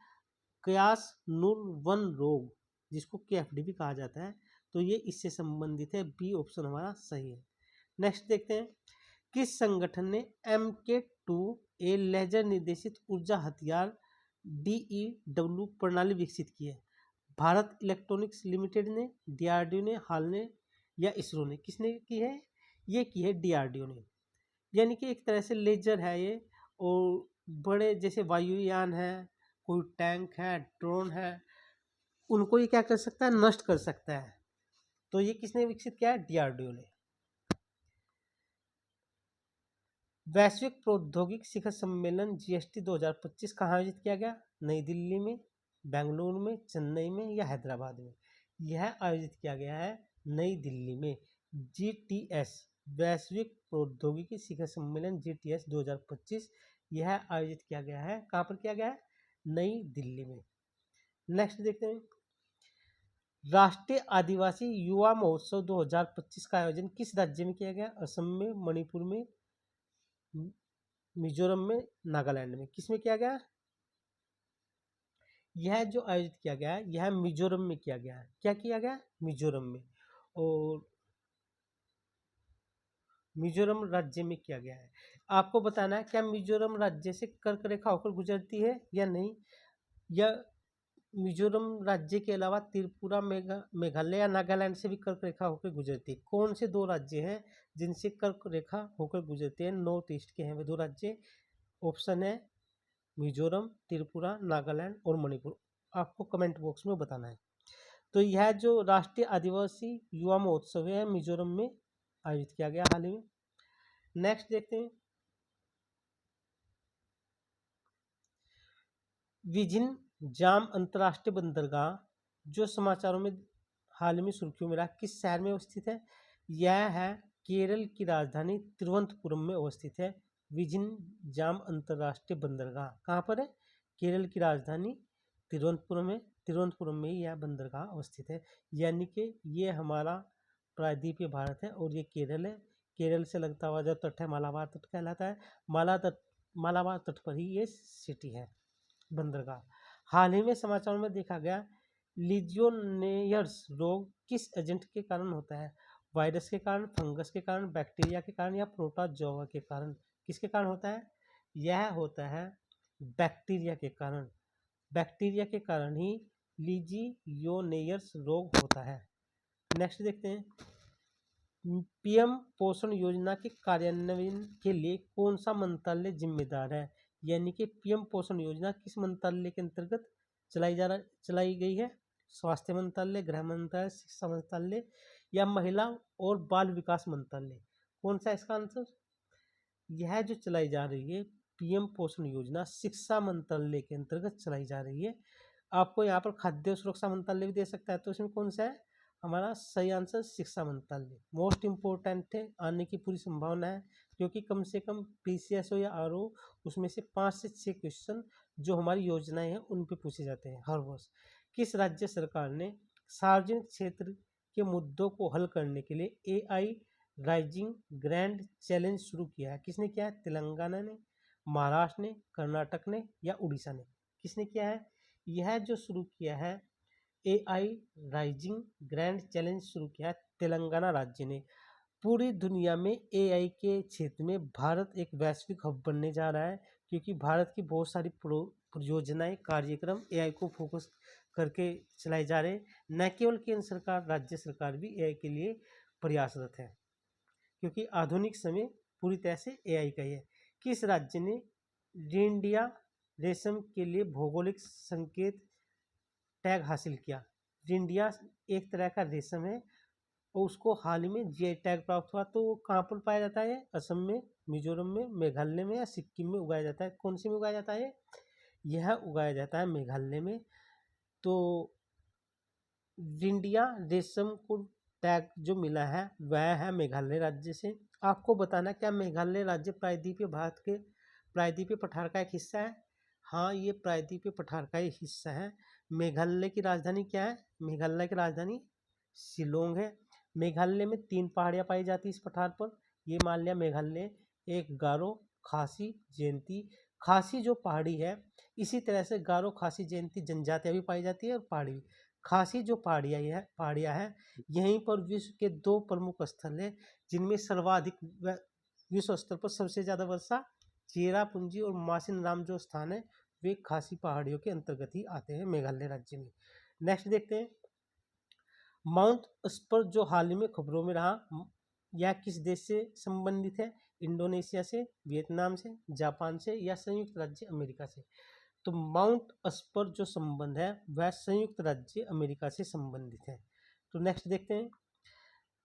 क्यासनुर वन रोग, जिसको KFD भी कहा जाता है। तो ये इससे संबंधित है, बी ऑप्शन हमारा सही है। नेक्स्ट देखते हैं, किस संगठन ने MK2A लेजर निर्देशित ऊर्जा हथियार DEW प्रणाली विकसित की है? भारत इलेक्ट्रॉनिक्स लिमिटेड ने, DRDO ने, हाल ने, या इसरो ने? किसने की है? ये की है DRDO ने। यानी कि एक तरह से लेजर है ये, और बड़े जैसे वायुयान है, कोई टैंक है, ड्रोन है, उनको ये क्या कर सकता है? नष्ट कर सकता है। तो ये किसने विकसित किया है? DRDO ने। वैश्विक प्रौद्योगिक शिखर सम्मेलन GST 2025 कहाँ आयोजित किया गया? नई दिल्ली में, बेंगलुरु में, चेन्नई में, या हैदराबाद में? यह आयोजित किया गया है नई दिल्ली में। GTS वैश्विक प्रौद्योगिकी शिखर सम्मेलन GTS 2025 यह आयोजित किया गया है, कहाँ पर किया गया है? नई दिल्ली में। नेक्स्ट देखते हैं, राष्ट्रीय आदिवासी युवा महोत्सव 2025 का आयोजन किस राज्य में किया गया? असम में, मणिपुर में, मिजोरम में, नागालैंड में? किस में किया गया? यह जो आयोजित किया गया है यह मिजोरम में किया गया है। क्या किया गया? मिजोरम में। और मिजोरम राज्य में किया गया है। आपको बताना है क्या मिजोरम राज्य से कर्क रेखा होकर गुजरती है या नहीं, या मिजोरम राज्य के अलावा त्रिपुरा, मेघालय या नागालैंड से भी कर्क रेखा होकर गुजरती है? कौन से दो राज्य हैं जिनसे कर्क रेखा होकर गुजरते हैं? नॉर्थ ईस्ट के हैं वे दो राज्य। ऑप्शन है मिजोरम, त्रिपुरा, नागालैंड और मणिपुर। आपको कमेंट बॉक्स में बताना है। तो यह जो राष्ट्रीय आदिवासी युवा महोत्सव है मिजोरम में आयोजित किया गया हाल ही में। नेक्स्ट देखते हैं, विजिन जाम अंतरराष्ट्रीय बंदरगाह जो समाचारों में हाल में सुर्खियों में रहा, किस शहर में अवस्थित है? यह है केरल की राजधानी तिरुवनंतपुरम में अवस्थित है। विजिन जाम अंतरराष्ट्रीय बंदरगाह कहाँ पर है? केरल की राजधानी तिरुवनंतपुरम में। तिरुवनंतपुरम में ही यह बंदरगाह अवस्थित है। यानी कि ये हमारा प्रायद्वीपीय भारत है और ये केरल है। केरल से लगता हुआ जो तट है मालाबार तट कहलाता है। मालाबार तट पर ही ये सिटी है, बंदरगाह। हाल ही में समाचारों में देखा गया लीजियोनेयर्स रोग किस एजेंट के कारण होता है? वायरस के कारण, फंगस के कारण, बैक्टीरिया के कारण या प्रोटोजोआ के कारण? किसके कारण होता है? यह होता है बैक्टीरिया के कारण। बैक्टीरिया के कारण ही लीजियोनेयर्स रोग होता है। नेक्स्ट देखते हैं, पीएम पोषण योजना के कार्यान्वयन के लिए कौन सा मंत्रालय जिम्मेदार है? यानी कि पीएम पोषण योजना किस मंत्रालय के अंतर्गत चलाई गई है? स्वास्थ्य मंत्रालय, गृह मंत्रालय, शिक्षा मंत्रालय या महिला और बाल विकास मंत्रालय? कौन सा इसका आंसर? यह जो चलाई जा रही है पीएम पोषण योजना शिक्षा मंत्रालय के अंतर्गत चलाई जा रही है। आपको यहाँ पर खाद्य सुरक्षा मंत्रालय भी दे सकता है, तो इसमें कौन सा है? हमारा सही आंसर शिक्षा मंत्रालय मोस्ट इम्पोर्टेंट है, आने की पूरी संभावना है, क्योंकि कम से कम पीसीएसओ या आरओ उसमें से 5 से 6 क्वेश्चन जो हमारी योजनाएं हैं उन पे पूछे जाते हैं हर वर्ष। किस राज्य सरकार ने सार्वजनिक क्षेत्र के मुद्दों को हल करने के लिए एआई राइजिंग ग्रैंड चैलेंज शुरू किया है? किसने किया है? तेलंगाना ने, महाराष्ट्र ने, कर्नाटक ने या उड़ीसा ने? किसने किया है? यह जो शुरू किया है एआई राइजिंग ग्रैंड चैलेंज शुरू किया है तेलंगाना राज्य ने। पूरी दुनिया में एआई के क्षेत्र में भारत एक वैश्विक हब बनने जा रहा है, क्योंकि भारत की बहुत सारी परियोजनाएं, कार्यक्रम एआई को फोकस करके चलाए जा रहे हैं। न केवल केंद्र सरकार, राज्य सरकार भी एआई के लिए प्रयासरत है, क्योंकि आधुनिक समय पूरी तरह से एआई का ही है। किस राज्य ने रेनडिया रेशम के लिए भौगोलिक संकेत टैग हासिल किया? रेनडिया एक तरह का रेशम है और उसको हाल ही में जीआई टैग प्राप्त हुआ। तो वो कहाँ पर पाया जाता है? असम में, मिजोरम में, मेघालय में या सिक्किम में उगाया जाता है। कौन सी में उगाया जाता है? यह उगाया जाता है मेघालय में। तो रेनडिया रेशम को टैग जो मिला है वह है मेघालय राज्य से। आपको बताना, क्या मेघालय राज्य प्रायद्वीपीय भारत के प्रायद्वीपीय पठार का एक हिस्सा है? हाँ, ये प्रायद्वीपीय पठार का एक हिस्सा है। मेघालय की राजधानी क्या है? मेघालय की राजधानी शिलोंग है। मेघालय में 3 पहाड़ियाँ पाई जाती है इस पठार पर। ये मान लिया मेघालय, एक गारो, खासी, जयंती। खासी जो पहाड़ी है, इसी तरह से गारो, खासी, जयंती जनजातियाँ भी पाई जाती है और पहाड़ी भी। खासी जो पहाड़ियाँ हैं, यहीं पर विश्व के 2 प्रमुख स्थल हैं जिनमें सर्वाधिक विश्व स्तर पर सबसे ज़्यादा वर्षा, चेरापूंजी और मासिन राम जो स्थान है वे खासी पहाड़ियों के अंतर्गत ही आते हैं मेघालय राज्य में। नेक्स्ट देखते हैं, माउंट स्पर जो हाल ही में खबरों में रहा, यह किस देश से संबंधित है? इंडोनेशिया से, वियतनाम से, जापान से या संयुक्त राज्य अमेरिका से? तो माउंट स्पर जो संबंध है वह संयुक्त राज्य अमेरिका से संबंधित है। तो नेक्स्ट देखते हैं,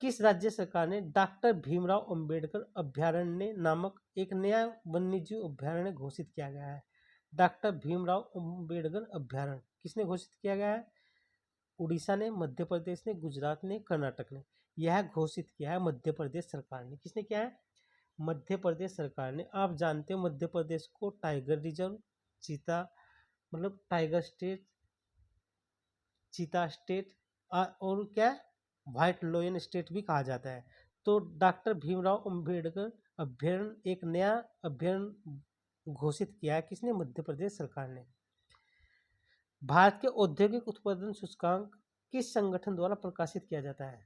किस राज्य सरकार ने डॉक्टर भीमराव अंबेडकर अभ्यारण्य नामक एक नया वन्यजीव अभ्यारण्य घोषित किया गया है? डॉक्टर भीमराव अंबेडकर अभ्यारण्य किसने घोषित किया गया है? उड़ीसा ने, मध्य प्रदेश ने, गुजरात ने, कर्नाटक ने? यह घोषित किया है मध्य प्रदेश सरकार ने। किसने किया है? मध्य प्रदेश सरकार ने। आप जानते हो मध्य प्रदेश को टाइगर रिजर्व, चीता मतलब टाइगर स्टेट, चीता स्टेट और क्या, व्हाइट लोयन स्टेट भी कहा जाता है। तो डॉक्टर भीमराव अंबेडकर अभ्यारण्य एक नया अभ्यारण्य घोषित किया है किसने? मध्य प्रदेश सरकार ने। भारत के औद्योगिक उत्पादन सूचकांक किस संगठन द्वारा प्रकाशित किया जाता है?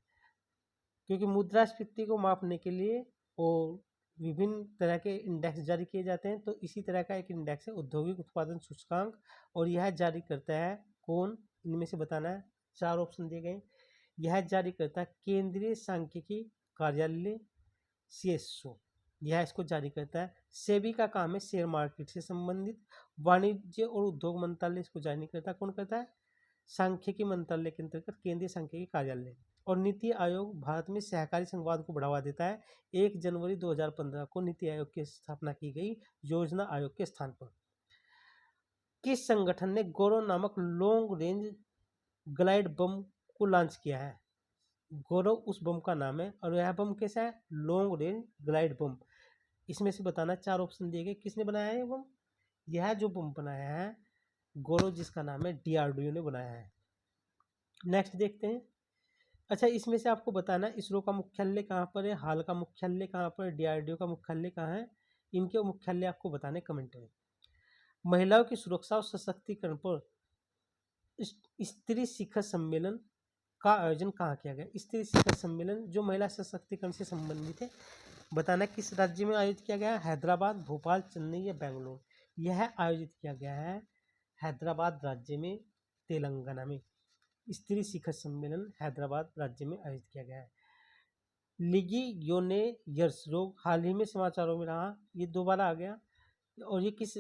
क्योंकि मुद्रास्फीति को मापने के लिए और विभिन्न तरह के इंडेक्स जारी किए जाते हैं, तो इसी तरह का एक इंडेक्स है औद्योगिक उत्पादन सूचकांक। और यह जारी करता है कौन? इनमें से बताना है, 4 ऑप्शन दिए गए। यह जारी करता है केंद्रीय सांख्यिकी कार्यालय सीएसओ, यह इसको जारी करता है। सेबी का काम है शेयर मार्केट से संबंधित। वाणिज्य और उद्योग मंत्रालय इसको जारी करता है। कौन करता है? सांख्यिकी मंत्रालय के अंतर्गत केंद्रीय सांख्यिकी कार्यालय। और नीति आयोग भारत में सहकारी संघवाद को बढ़ावा देता है। 1 जनवरी 2015 को नीति आयोग की स्थापना की गई योजना आयोग के स्थान पर। किस संगठन ने गौरव नामक लॉन्ग रेंज ग्लाइड बम को लॉन्च किया है? गौरव उस बम का नाम है और यह बम कैसा है? Long range glide bomb. इसमें से बताना, 4 ऑप्शन दिए गए, किसने बनाया है ये बम? यह जो बम बनाया है गौरव, जिसका नाम है डीआरडीओ ने बनाया है। नेक्स्ट देखते हैं। अच्छा, इसमें से आपको बताना इसरो का मुख्यालय कहाँ पर है, हाल का मुख्यालय कहाँ पर है, डीआरडीओ का मुख्यालय कहाँ है? इनके मुख्यालय आपको बताने कमेंट में। महिलाओं की सुरक्षा और सशक्तिकरण पर स्त्री शिखर सम्मेलन का आयोजन कहाँ किया गया? स्त्री शिखर सम्मेलन जो महिला सशक्तिकरण से संबंधित है, बताना किस राज्य में आयोजित किया गया है? हैदराबाद, भोपाल, चेन्नई या बेंगलोर? यह आयोजित किया गया है हैदराबाद राज्य में, तेलंगाना में। स्त्री शिखर सम्मेलन हैदराबाद राज्य में आयोजित किया गया है। लिगियोनेयर्स रोग हाल ही में समाचारों में रहा, ये दोबारा आ गया। और ये किस,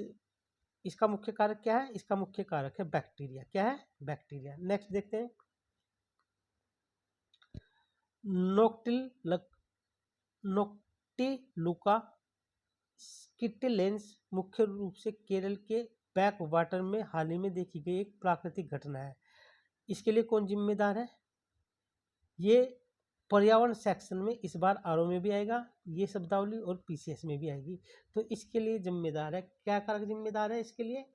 इसका मुख्य कारक क्या है? इसका मुख्य कारक है बैक्टीरिया। क्या है? बैक्टीरिया। नेक्स्ट देखते हैं, नोक्टिलुका स्किटिलेंस मुख्य रूप से केरल के बैक वाटर में हाल ही में देखी गई एक प्राकृतिक घटना है। इसके लिए कौन जिम्मेदार है? ये पर्यावरण सेक्शन में इस बार आरओ में भी आएगा ये शब्दावली, और पीसीएस में भी आएगी। तो इसके लिए जिम्मेदार है, क्या कारक जिम्मेदार है इसके लिए?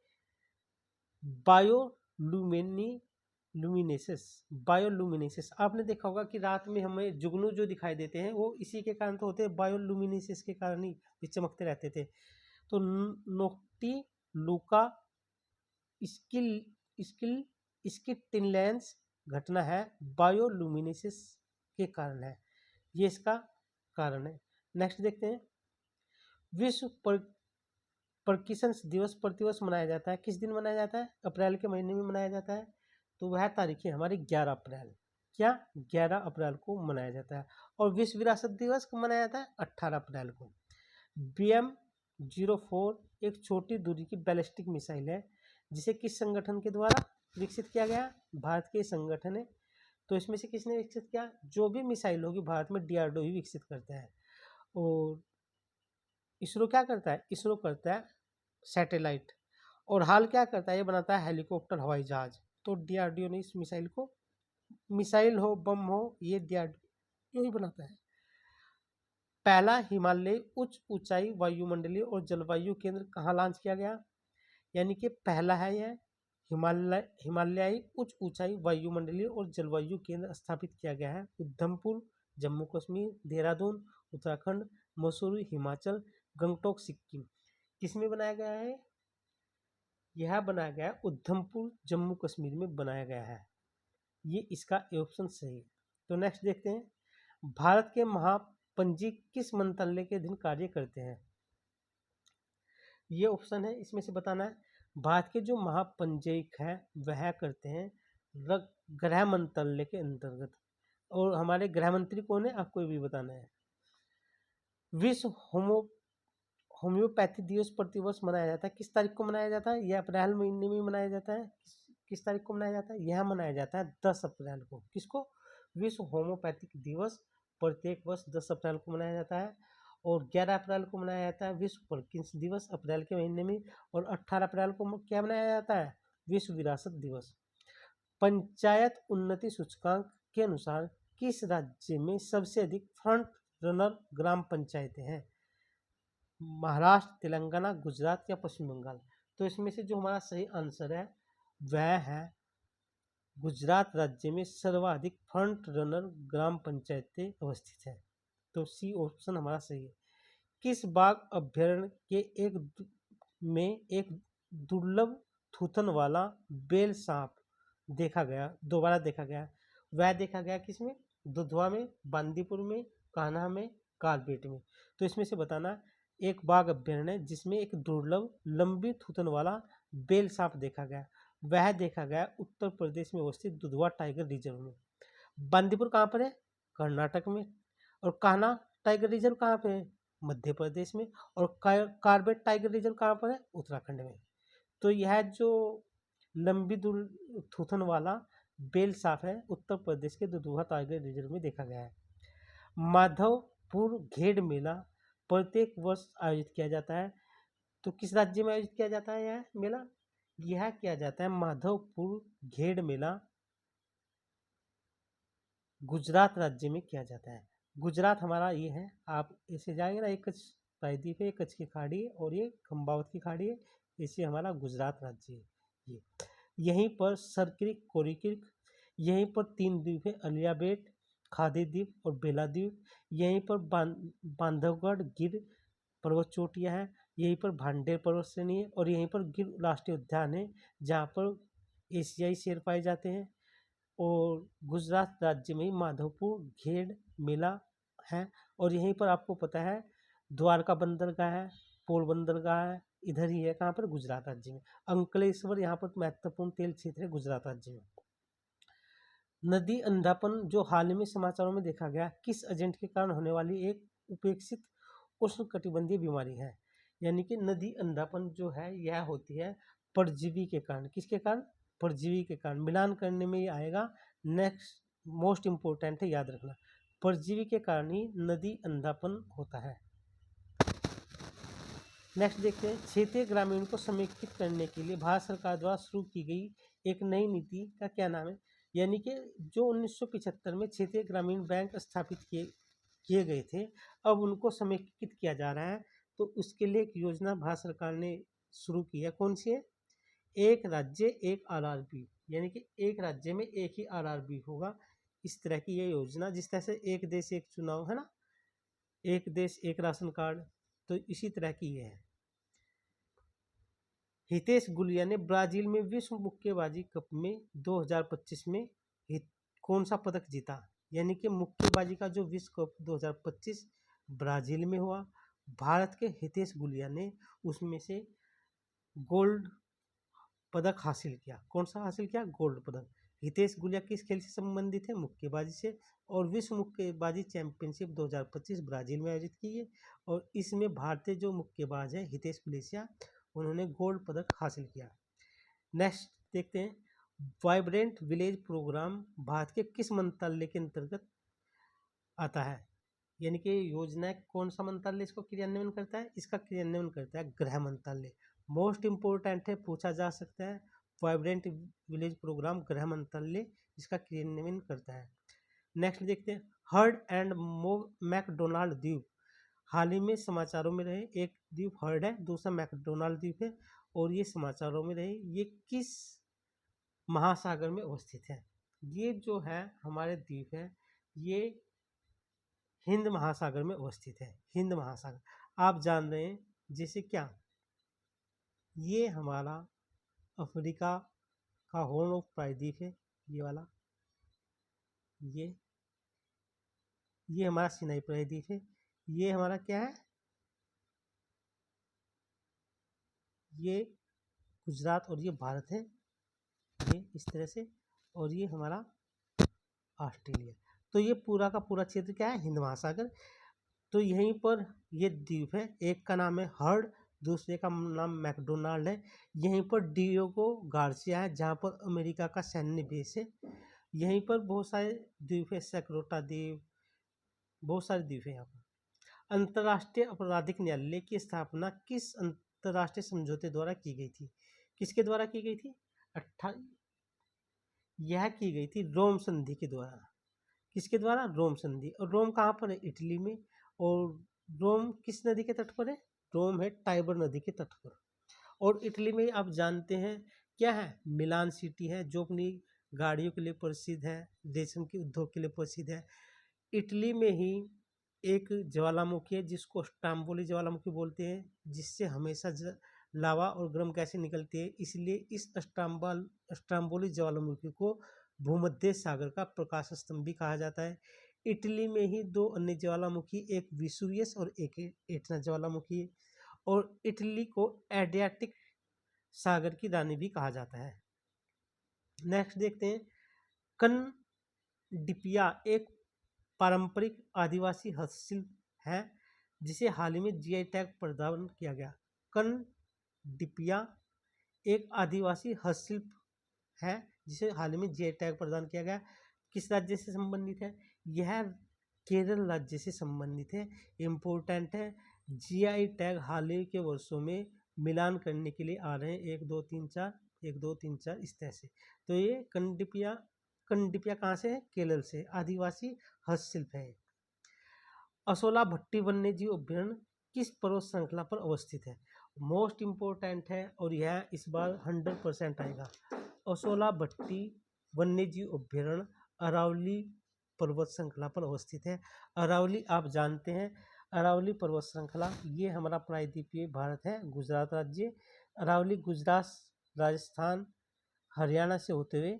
बायोलुमिनेसिस। आपने देखा होगा कि रात में हमें जुगनू जो दिखाई देते हैं वो इसी के कारण तो होते हैं, बायोलुमिनेसिस के कारण ही ये चमकते रहते थे। तो नोक्टिलुका स्किटिलेंस घटना है बायोलुमिनेसिस के कारण है, ये इसका कारण है। नेक्स्ट देखते हैं, विश्व पार्किंसंस दिवस प्रतिवर्ष मनाया जाता है। किस दिन मनाया जाता है? अप्रैल के महीने में मनाया जाता है। तो वह तारीख है हमारी 11 अप्रैल। क्या? 11 अप्रैल को मनाया जाता है। और विश्व विरासत दिवस कब मनाया जाता है? 18 अप्रैल को। BM-04 एक छोटी दूरी की बैलिस्टिक मिसाइल है जिसे किस संगठन के द्वारा विकसित किया गया? भारत के संगठन है। तो इसमें से किसने विकसित किया? जो भी मिसाइल होगी भारत में DRDO ही विकसित करता है। और इसरो क्या करता है? इसरो करता है सैटेलाइट। और हाल क्या करता है? ये बनाता है हेलीकॉप्टर, हवाई जहाज। तो DRDO ने इस मिसाइल को, मिसाइल हो बम हो, ये DRDO ही बनाता है। पहला हिमालय उच्च ऊंचाई वायुमंडलीय और जलवायु केंद्र कहाँ लॉन्च किया गया? यानी कि पहला है यह हिमालयाई उच्च ऊंचाई वायुमंडलीय और जलवायु केंद्र स्थापित किया गया है उधमपुर, जम्मू कश्मीर, देहरादून उत्तराखंड, मसूरी हिमाचल, गंगटोक सिक्किम। किसमें बनाया गया है? यह बनाया गया है उधमपुर, जम्मू कश्मीर में बनाया गया है। ये इसका ऑप्शन सही है। तो नेक्स्ट देखते हैं, भारत के महापंजीक किस मंत्रालय के अधीन कार्य करते हैं? ये ऑप्शन है, इसमें से बताना है। भारत के जो महापंजीयक है वह करते हैं गृह मंत्रालय के अंतर्गत। और हमारे गृह मंत्री कौन है? आपको ये भी बताना है। विश्व होम्योपैथी दिवस प्रतिवर्ष मनाया जाता है। किस तारीख को मनाया जाता है? यह अप्रैल महीने में मनाया जाता है। किस तारीख को मनाया जाता है? यह मनाया जाता है 10 अप्रैल को। किसको? विश्व होम्योपैथिक दिवस प्रत्येक वर्ष 10 अप्रैल को मनाया जाता है। और 11 अप्रैल को मनाया जाता है विश्व पार्किंसन दिवस अप्रैल के महीने में। और 18 अप्रैल को क्या मनाया जाता है? विश्व विरासत दिवस। पंचायत उन्नति सूचकांक के अनुसार किस राज्य में सबसे अधिक फ्रंट रनर ग्राम पंचायतें हैं? महाराष्ट्र, तेलंगाना, गुजरात या पश्चिम बंगाल? तो इसमें से जो हमारा सही आंसर है वह है गुजरात राज्य में सर्वाधिक फ्रंट रनर ग्राम पंचायतें अवस्थित है। तो सी ऑप्शन हमारा सही है। किस बाघ अभ्यारण्य के एक दुर्लभ थूथन वाला बेल सांप दोबारा देखा गया? वह देखा गया किसमें? दुधवा में, बांदीपुर में, कान्हा में, कालबेट में। तो इसमें से बताना एक बाघ अभ्यारण्य जिसमें एक दुर्लभ लंबी थूथन वाला बेल सांप देखा गया, वह देखा गया उत्तर प्रदेश में अवस्थित दुधवा टाइगर रिजर्व में। बांदीपुर कहाँ पर है? कर्नाटक में। और कान्हा टाइगर रिजर्व कहाँ पे है? मध्य प्रदेश में। और कार्बेट टाइगर रिजर्व कहाँ पर है? उत्तराखंड में। तो यह जो लंबी थूथन वाला बेल सांप है उत्तर प्रदेश के दुधवा टाइगर रिजर्व में देखा गया है। माधवपुर घेड़ मेला प्रत्येक वर्ष आयोजित किया जाता है। तो किस राज्य में आयोजित किया जाता है यह मेला? यह किया जाता है माधवपुर घेड़ मेला गुजरात राज्य में किया जाता है। गुजरात हमारा ये है, आप ऐसे जाएंगे ना, एक कच्छ प्रायद्वीप है, एक कच्छ की खाड़ी है और ये खंबावत की खाड़ी है, इसे हमारा गुजरात राज्य है ये। यहीं पर सरक्रिक, कोरिक्रिक, यहीं पर 3 द्वीप है, अलिया बेट, खादी द्वीप और बेला द्वीप। यहीं पर बांधवगढ़ गिर पर्वत चोटियाँ है, यहीं पर भांडेर पर्वत श्रेणी है और यहीं पर गिर राष्ट्रीय उद्यान है जहाँ पर एशियाई शेर पाए जाते हैं। और गुजरात राज्य में ही माधवपुर घेड़ मेला है। और यहीं पर आपको पता है द्वारका बंदरगाह है, पोल बंदरगाह है, इधर ही है, कहाँ पर, गुजरात राज्य में। अंकलेश्वर यहाँ पर महत्वपूर्ण तेल क्षेत्र है गुजरात राज्य में। नदी अंधापन जो हाल में समाचारों में देखा गया, किस एजेंट के कारण होने वाली एक उपेक्षित उष्णकटिबंधीय बीमारी है? यानी कि नदी अंधापन जो है यह होती है परजीवी के कारण। किसके कारण? परजीवी के कारण। मिलान करने में ये आएगा। नेक्स्ट मोस्ट इम्पोर्टेंट है, याद रखना, परजीवी के कारण ही नदी अंधापन होता है। नेक्स्ट देखते हैं, क्षेत्रीय ग्रामीण को समेकित करने के लिए भारत सरकार द्वारा शुरू की गई एक नई नीति का क्या नाम है? यानी कि जो 1975 में क्षेत्रीय ग्रामीण बैंक स्थापित किए गए थे, अब उनको समेकित किया जा रहा है। तो उसके लिए एक योजना भारत सरकार ने शुरू की है। कौन सी है? एक राज्य एक आरआरबी, यानी कि एक राज्य में एक ही आरआरबी होगा। इस तरह की ये योजना, जिस तरह से एक देश एक चुनाव है ना, एक देश एक राशन कार्ड, तो इसी तरह की ये है। हितेश गुलिया ने ब्राजील में विश्व मुक्केबाजी कप में 2025 में कौन सा पदक जीता? यानी कि मुक्केबाजी का जो विश्व कप 2025 ब्राजील में हुआ, भारत के हितेश गुलिया ने उसमें से गोल्ड पदक हासिल किया। कौन सा हासिल किया? गोल्ड पदक। हितेश गुलिया किस खेल से संबंधित है? मुक्केबाजी से। और विश्व मुक्केबाजी चैंपियनशिप 2025 ब्राजील में आयोजित की है। और इसमें भारतीय जो मुक्केबाज है हितेश गुलेशिया, उन्होंने गोल्ड पदक हासिल किया। नेक्स्ट देखते हैं, वाइब्रेंट विलेज प्रोग्राम भारत के किस मंत्रालय के अंतर्गत आता है? यानी कि योजना कौन सा मंत्रालय इसको क्रियान्वयन करता है? इसका क्रियान्वयन करता है गृह मंत्रालय। मोस्ट इम्पोर्टेंट है, पूछा जा सकता है। वाइब्रेंट विलेज प्रोग्राम गृह मंत्रालय इसका क्रियान्वयन करता है। नेक्स्ट देखते हैं, हर्ड एंड मैकडोनाल्ड द्वीप हाल ही में समाचारों में रहे। एक द्वीप हर्ड है, दूसरा मैकडोनाल्ड द्वीप है, और ये समाचारों में रहे। ये किस महासागर में अवस्थित है? ये जो है हमारे द्वीप है, ये हिंद महासागर में अवस्थित है। हिंद महासागर आप जान रहे हैं जैसे क्या, ये हमारा अफ्रीका का हॉर्न ऑफ प्रायद्वीप है, ये वाला, ये हमारा सिनाई प्रायद्वीप है। ये हमारा क्या है? ये गुजरात और ये भारत है, ये इस तरह से। और ये हमारा ऑस्ट्रेलिया। तो ये पूरा का पूरा क्षेत्र क्या है? हिंद महासागर। तो यहीं पर ये द्वीप है, एक का नाम है हर्ड, दूसरे का नाम मैकडोनाल्ड है। यहीं पर डियोगो गार्सिया है, जहाँ पर अमेरिका का सैन्य बेस है। यहीं पर बहुत सारे द्वीप है, सकरोटा द्वीप, बहुत सारे द्वीप है यहाँ पर। अंतर्राष्ट्रीय आपराधिक न्यायालय की स्थापना किस अंतर्राष्ट्रीय समझौते द्वारा की गई थी? किसके द्वारा की गई थी? यह की गई थी रोम संधि के द्वारा। किसके द्वारा? रोम संधि। और रोम कहाँ पर है? इटली में। और रोम किस नदी के तट पर है? रोम है टाइबर नदी के तट पर। और इटली में आप जानते हैं क्या है? मिलान सिटी है, जो अपनी गाड़ियों के लिए प्रसिद्ध है, रेशम के उद्योग के लिए प्रसिद्ध है। इटली में ही एक ज्वालामुखी है जिसको स्ट्राम्बोली ज्वालामुखी बोलते हैं, जिससे हमेशा लावा और गर्म गैसें निकलती है। इसलिए इस स्ट्राम्बोली ज्वालामुखी को भूमध्य सागर का प्रकाश स्तंभ भी कहा जाता है। इटली में ही दो अन्य ज्वालामुखी, एक विसुवियस और एक एटना ज्वालामुखी है। और इटली को एड्रियाटिक सागर की रानी भी कहा जाता है। नेक्स्ट देखते हैं, कनडिपिया एक पारंपरिक आदिवासी हस्तशिल्प है जिसे हाल ही में जीआई टैग प्रदान किया गया। कनडिपिया एक आदिवासी हस्तशिल्प है जिसे हाल ही में जीआई टैग प्रदान किया गया। किस राज्य से संबंधित है? यह केरल राज्य से संबंधित है। इम्पोर्टेंट है, जीआई टैग हाल ही के वर्षों में मिलान करने के लिए आ रहे हैं, 1 2 3 4, 1 2 3 4 इस तरह से। तो ये कनडिपिया कहाँ से है? केरल से। आदिवासी हस्तशिल्प है। असोला भट्टी वन्यजीव अभ्यारण्य किस पर्वत श्रृंखला पर अवस्थित है? मोस्ट इम्पोर्टेंट है, और यह इस बार 100% आएगा। असोला भट्टी वन्यजीव अभ्यारण्य अरावली पर्वत श्रृंखला पर अवस्थित है। अरावली आप जानते हैं, अरावली पर्वत श्रृंखला ये हमारा प्रायद्वीपीय भारत है, गुजरात राज्य। अरावली गुजरात, राजस्थान, हरियाणा से होते हुए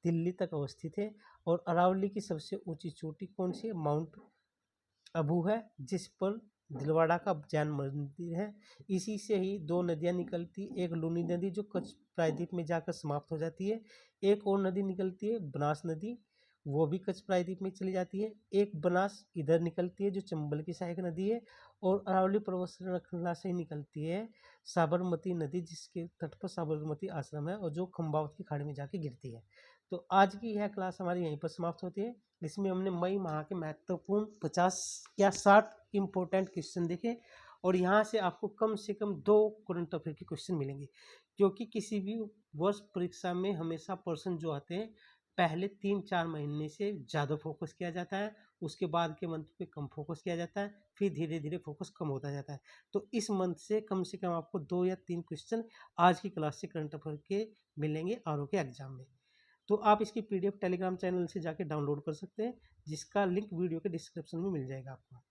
दिल्ली तक अवस्थित है। और अरावली की सबसे ऊंची चोटी कौन सी है? माउंट अबू है, जिस पर दिलवाड़ा का जैन मंदिर है। इसी से ही दो नदियां निकलती, एक लूनी नदी जो कच्छ प्रायद्वीप में जाकर समाप्त हो जाती है, एक और नदी निकलती है बनास नदी, वो भी कच्छ प्रायद्वीप में चली जाती है। एक बनास इधर निकलती है जो चंबल की सहायक नदी है, और अरावली पर्वत श्रृंखला से निकलती है साबरमती नदी, जिसके तट पर साबरमती आश्रम है और जो खंबावत की खाड़ी में जाके गिरती है। तो आज की यह क्लास हमारी यहीं पर समाप्त होती है। इसमें हमने मई माह के महत्वपूर्ण 50 या 60 इम्पोर्टेंट क्वेश्चन देखे, और यहाँ से आपको कम से कम 2 करंट अफेयर के क्वेश्चन मिलेंगे, क्योंकि किसी भी वर्ष परीक्षा में हमेशा पर्सन जो आते हैं पहले 3-4 महीने से ज़्यादा फोकस किया जाता है, उसके बाद के मंथ पे कम फोकस किया जाता है, फिर धीरे धीरे फोकस कम होता जाता है। तो इस मंथ से कम आपको 2 या 3 क्वेश्चन आज की क्लास से करंट अफेयर के मिलेंगे आर के एग्जाम में। तो आप इसकी पीडीएफ टेलीग्राम चैनल से जाके डाउनलोड कर सकते हैं, जिसका लिंक वीडियो के डिस्क्रिप्शन में मिल जाएगा आपको।